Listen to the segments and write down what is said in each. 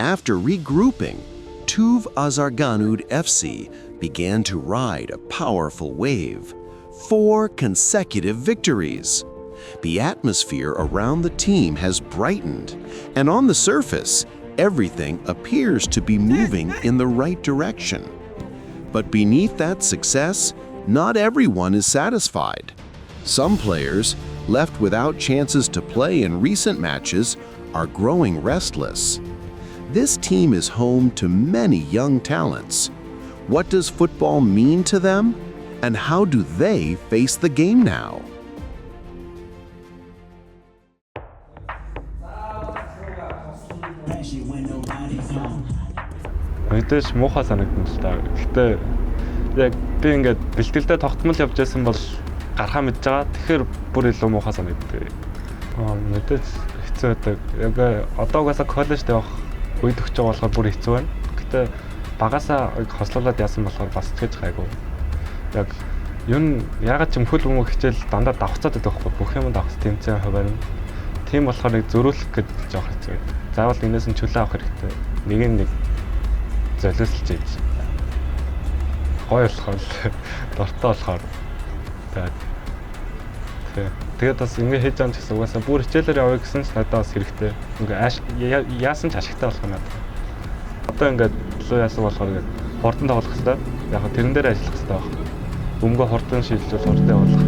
After regrouping, Khovd Broncos FC began to ride a powerful wave. 4 consecutive victories. The atmosphere around the team has brightened, and on the surface, everything appears to be moving in the right direction. But beneath that success, not everyone is satisfied. Some players, left without chances to play in recent matches, are growing restless. This team is home to many young talents. What does football mean to them? And how do they face the game now? Мэдээж муухай санагдана л та. Гэхдээ яг би ингээд бэлтгэлдээ тогтмол явж байсан бол гарахаа мэдж байгаа. Тэгэхээр бүр илүү муухай санагддаг. Мэдээж хэцүү байдаг. Яг одоогоосаа коллежд явах үед өгч байгаа болохоор бүр хэцүү байна. Гэхдээ багасаа хослуулаад яасан болохоор бас тэгж гайгүй. Яг юу ягаад ч юм хөл өмг хичээл дандаа давхцаад байдаг байхгүй. Бүх юм давхц тэмцээн хуваар нь. Тийм болохоор нэг зөрүүлэх гэж жоох хэцүү. Заавал энэс нь чөлөө авах хэрэгтэй. Нэг золиослж ийж. Гоё болохоор дортой болохоор. Тэгээд бас ингэ хийж байгаа ч гэсэн угаасаа бүр хичээлээр явъя гэсэн ч надад бас хэрэгтэй. Ингээ яасан ч ашигтай болох надад. Одоо ингээд луу яасан болохоор ингээд хурдан тоглох хэрэгтэй. Яг тэрэн дээр ажиллах хэрэгтэй байна. Өмгөө хурдан шийдэлж хурдан явуулах.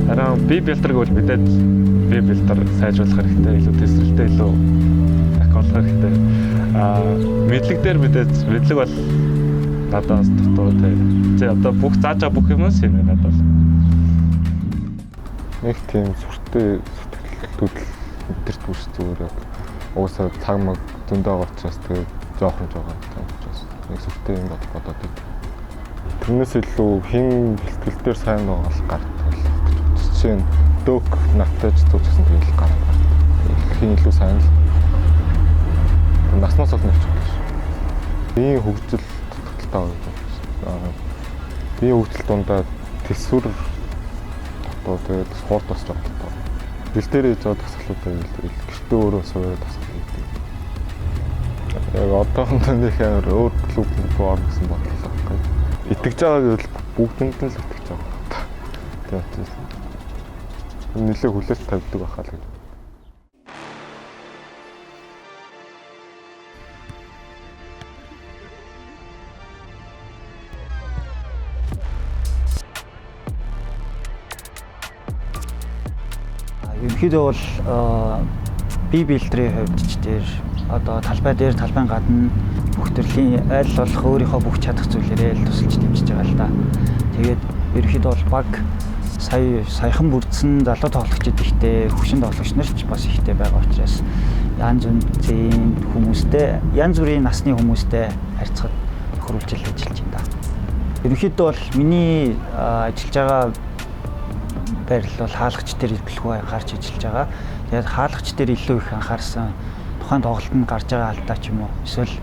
Араа би билдер гэвэл мэдээд би билдер сайжруулах хэрэгтэй. Илүү тесрэлтэй илүү акколох хэрэгтэй. Мэдлэг дээр мэдээд мэдлэг бол надад бас дутуу тий. Одоо бүх зааж байгаа бүх юмс юм надад бол. Нэг тийм сүртэй сэтгэлдүүд өдөрт үс зүгээр яг уусаа цаг маг зөндөө байгаа учраас тэгээд жоохон учраас нэг сүртэй юм бодоод байд. Тэрнээс илүү хин бэлтгэл дээр сайн байгаа л гардаг. Жишээ нь дөг натаж зүгсэн тэгэл гараад. Хин илүү сайн л наснаас олно гэж байна. Бие хөгжил тоталтай байна. Бие хөгжил дундаа төсвөр тэгээд спорт бас тоталтай. Бэл дээр хийж байгаа дасгалуудаа гэртээ өөрөө суугаад дасгал хийдэг. Яг одоохондоо нэг амар өөр клубт орно гэсэн бодлоо байхгүй. Итгэж байгаа гэвэл бүгдэнд нь л итгэж байгаа. Тэгээд нэлээд хүлээлт тавьдаг байхаа л гэж. Ерөнхийдөө бол бие биелтрийн хувьд ч дээр одоо талбай дээр талбайн гадна бүх төрлийн айл болох өөрийнхөө бүх чадах зүйлээрээ л тусалж дэмжиж байгаа л да. Тэгээд ерөнхийдөө бол баг саяхан бүрдсэн залуу тоглогчид ихтэй, хөгшин тоглогч нар ч бас ихтэй байгаа учраас янз бүрийн хүмүүстэй, янз бүрийн насны хүмүүстэй харьцахад тохируулж ажиллаж байна да. Ерөнхийдөө бол миний ажиллаж байгаа байрлал бол хаалгач дээр бэлгүй гарч ажиллаж байгаа. Тэгээд хаалгач дээр илүү их анхаарсан тухайн тоглолтод гарч байгаа алдаа ч юм уу эсвэл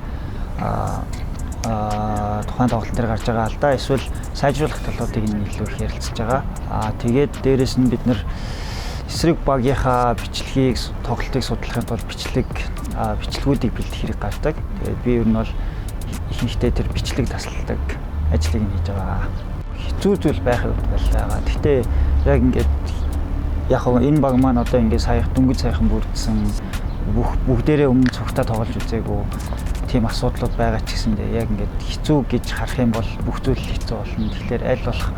тухайн тоглолт дээр гарч байгаа алдаа эсвэл сайжруулах талуудыг нь илүү их ярилцж байгаа. Тэгээд дээрэс нь бид нэр эсрэг багийнхаа бичлэгийг тоглолтыг судлахын тулд бичлэгүүдийг бэлдэх хэрэг гардаг. Тэгээд би ер нь бол ихэнхдээ тэр бичлэг тасалдаг ажлыг хийж байгаа. Хэцүү зүйл байх байлаа. Гэхдээ яг ингээд яг энэ баг маань одоо ингээд дөнгөж сайхан бүрдсэн бүгдээрээ өмнө цогтаа тоглож үзээгүй тийм асуудлууд байгаа ч гэсэндээ яг ингээд хэцүү гэж харах юм бол бүх зүйл хэцүү болно. Тэгэхээр аль болох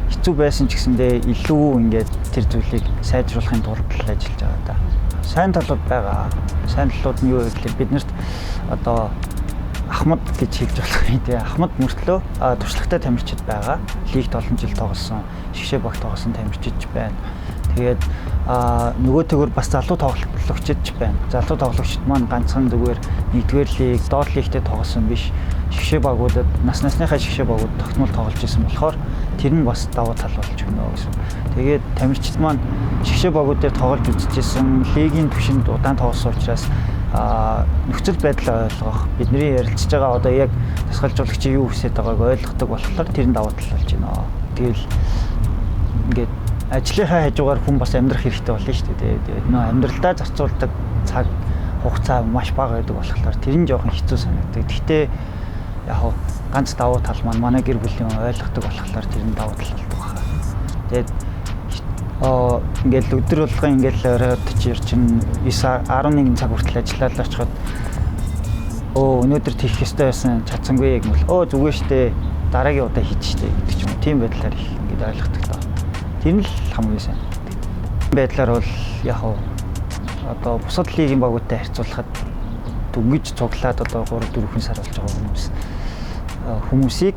хэцүү байсан ч гэсэндээ илүү ингээд тэр зүйлийг сайжруулахын тулд ажиллаж байгаа да. Сайн талууд байгаа. Сайн талууд нь юу вэ гэхээр биднэрт одоо Ахмад гэж хэлж болох юм тий. Ахмад мөртлөө туршлагатай тамирчид байгаа. Лигт олон жил тоглосон, шгшээ багт тоглосон тамирчид байна. Тэгээд нөгөө төгөр бас залуу тоглогчид ч байна. Залуу тоглогчид маань ганцхан зүгээр нэгдүгээр лиг, доод лигтээ тоглосон биш. Шгшээ багуудад насныхаа шгшээ багууд тогтмол тоглож исэн болохоор тэр нь бас давуу тал болж өгнө гэсэн. Тэгээд тамирчид маань шгшээ багууд дээр тоглож үзчихсэн, лигийн түвшинд удаан тоглосон учраас нөхцөл байдлаа ойлгох, бидний ярилцж байгаа одоо яг дасгалжуулагч юу хүсэж байгааг ойлгодог болохоор тэр нь давуу тал болж байна. Тэгэл ингээд ажлынхаа хажуугаар хүн бас амьдрах хэрэгтэй болно шүү дээ. Тэгээд нөө амьдралдаа зарцуулдаг цаг хугацаа маш бага байдаг болохоор тэр нь жоохон хэцүү санагддаг. Гэхдээ яг ганц давуу тал манай гэр бүлийн ойлгодог болохоор тэр нь давуу тал болдог байна. Тэгээд ингээл өдөр болгон ингээл оройд чинь 9-11 цаг хүртэл ажиллаад очиход өнөөдөр тийх ёстой байсан чадсангүй яг бол зүгээр штэ дараагийн удаа хийж штэ гэдэг ч юм уу. Тийм байдлаар их ингээд ойлгодог таа. Тэр нь л хамгийн сайн. Байдлаар бол яг одоо бусад лигийн багуудтай харьцуулахад дөнгөж цуглаад одоо 3-4 сар болж байгаа хүмүүсийг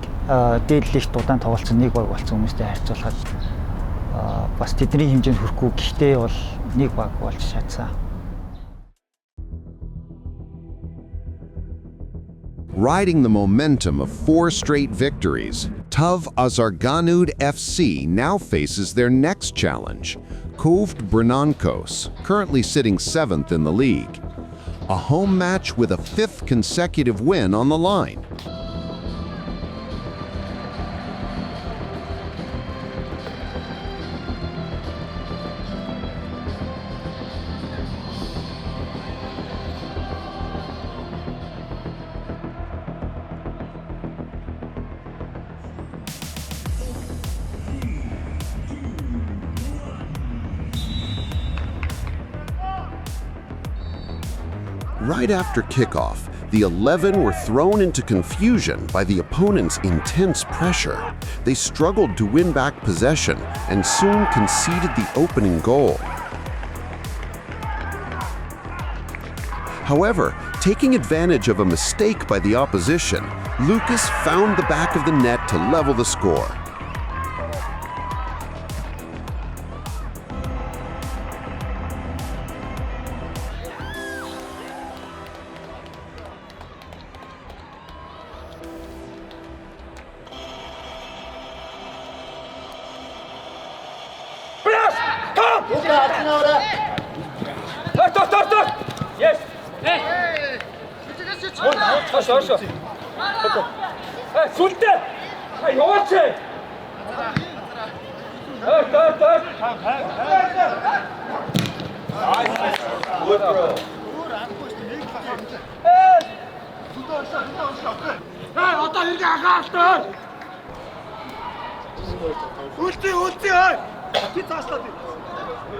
дээд лигт удаан тоглолцсон нэг баг болсон хүмүүстэй харьцуулахад бас тэдний хэмжээнд хүрэхгүй гэхдээ бол нэг баг болж чадсан. Riding the momentum of 4 straight victories, Khovd FC now faces their next challenge, Khovd Broncos, currently sitting 7th in the league. A home match with a 5th consecutive win on the line. Right after kickoff, the 11 were thrown into confusion by the opponent's intense pressure. They struggled to win back possession and soon conceded the opening goal. However, taking advantage of a mistake by the opposition, Lucas found the back of the net to level the score. Yes. Hey. Хорошо. Султэ. Яваач. Так. Одоо иргэ ахаалтаа. Үлти. Чи цаашлаа.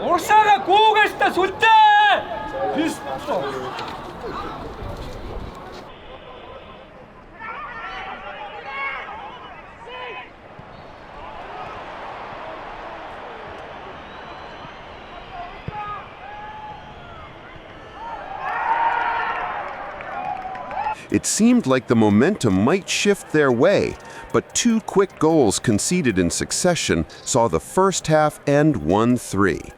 Урсаага гүүгээс та сүлдээ. It seemed like the momentum might shift their way, but 2 quick goals conceded in succession saw the first half end 1-3.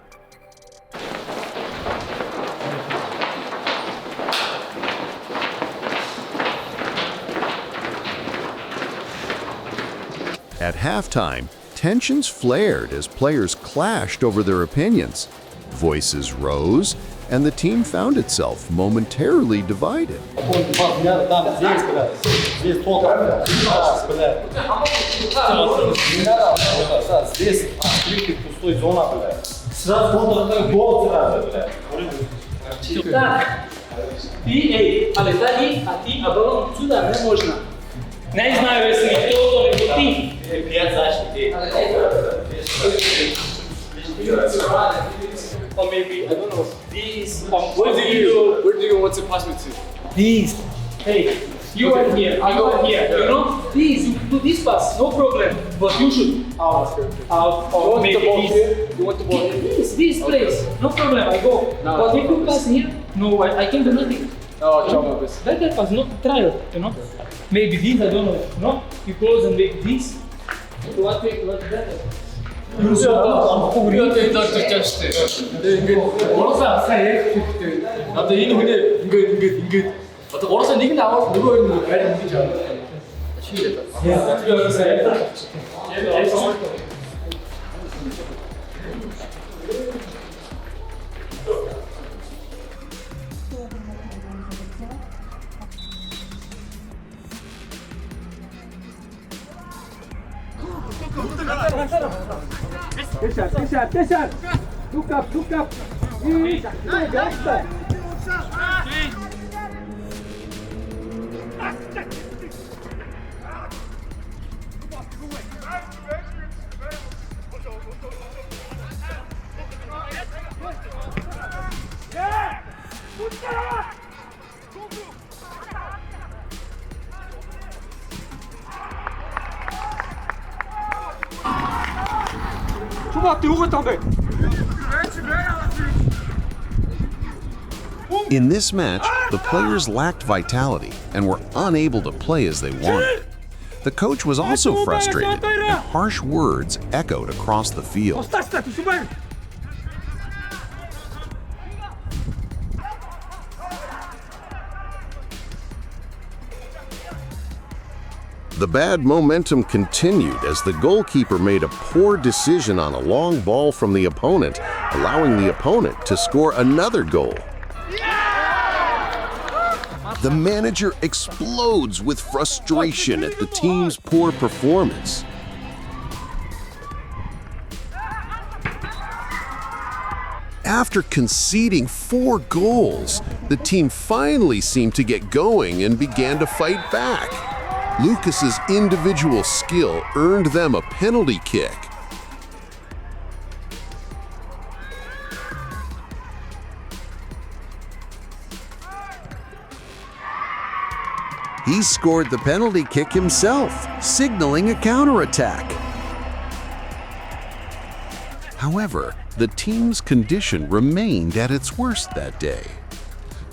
At halftime, tensions flared as players clashed over their opinions. Voices rose, and the team found itself momentarily divided. Не знаю, если кто-то не пути. Or maybe, I don't know, these. Where do you want to pass me to? These. Hey, you are here, you are here. You know, these, you do this pass, no problem. But you should out. Or maybe this. You want the ball here? This place, no problem, I go. No. But if you pass here, no, I can do nothing. No, try my best. Better pass, not trial, you know. Maybe this, I don't know. No, you close and make this. What better? 우리가 데이터를 짰을 때 근데 어려서 사이에 나도 이 근데 이게 어떤 어려서 이게 나와서 누가 있는 거 알지 이게 잘 치겠다. Look up. In this match, the players lacked vitality and were unable to play as they wanted. The coach was also frustrated, and harsh words echoed across the field. The bad momentum continued as the goalkeeper made a poor decision on a long ball from the opponent, allowing the opponent to score another goal. The manager explodes with frustration at the team's poor performance. After conceding 4 goals, the team finally seemed to get going and began to fight back. Lucas's individual skill earned them a penalty kick. He scored the penalty kick himself, signaling a counterattack. However, the team's condition remained at its worst that day.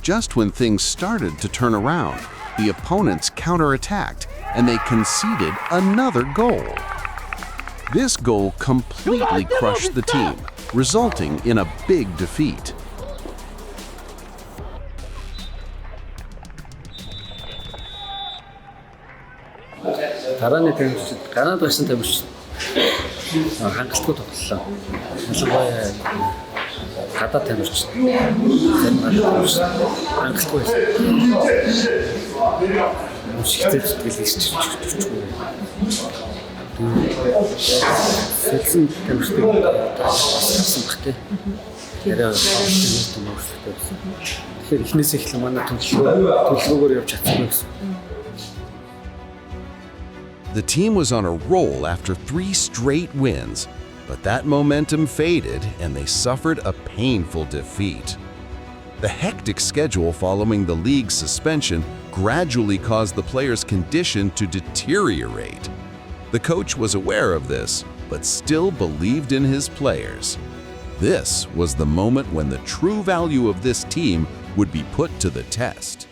Just when things started to turn around, the opponents counterattacked and they conceded another goal. This goal completely crushed the team, resulting in a big defeat. Дарааны тэмцэлд Канада байсан тэмцэлд хангалтгүй тоглолоо. Ялангуяа гадаад тэмцэлд хангалтгүй байсан. Шигтэй зүтгэл хийчихчихгүй. Сэлсэн тэмцэлд тасан бахтай. Яраа хэмжээтэй мөрөстэй байсан. Тэгэхээр эхнээс эхлэн манай төлөвлөгөөр явж чадсан байсан. The team was on a roll after 3 straight wins, but that momentum faded and they suffered a painful defeat. The hectic schedule following the league's suspension gradually caused the players' condition to deteriorate. The coach was aware of this, but still believed in his players. This was the moment when the true value of this team would be put to the test.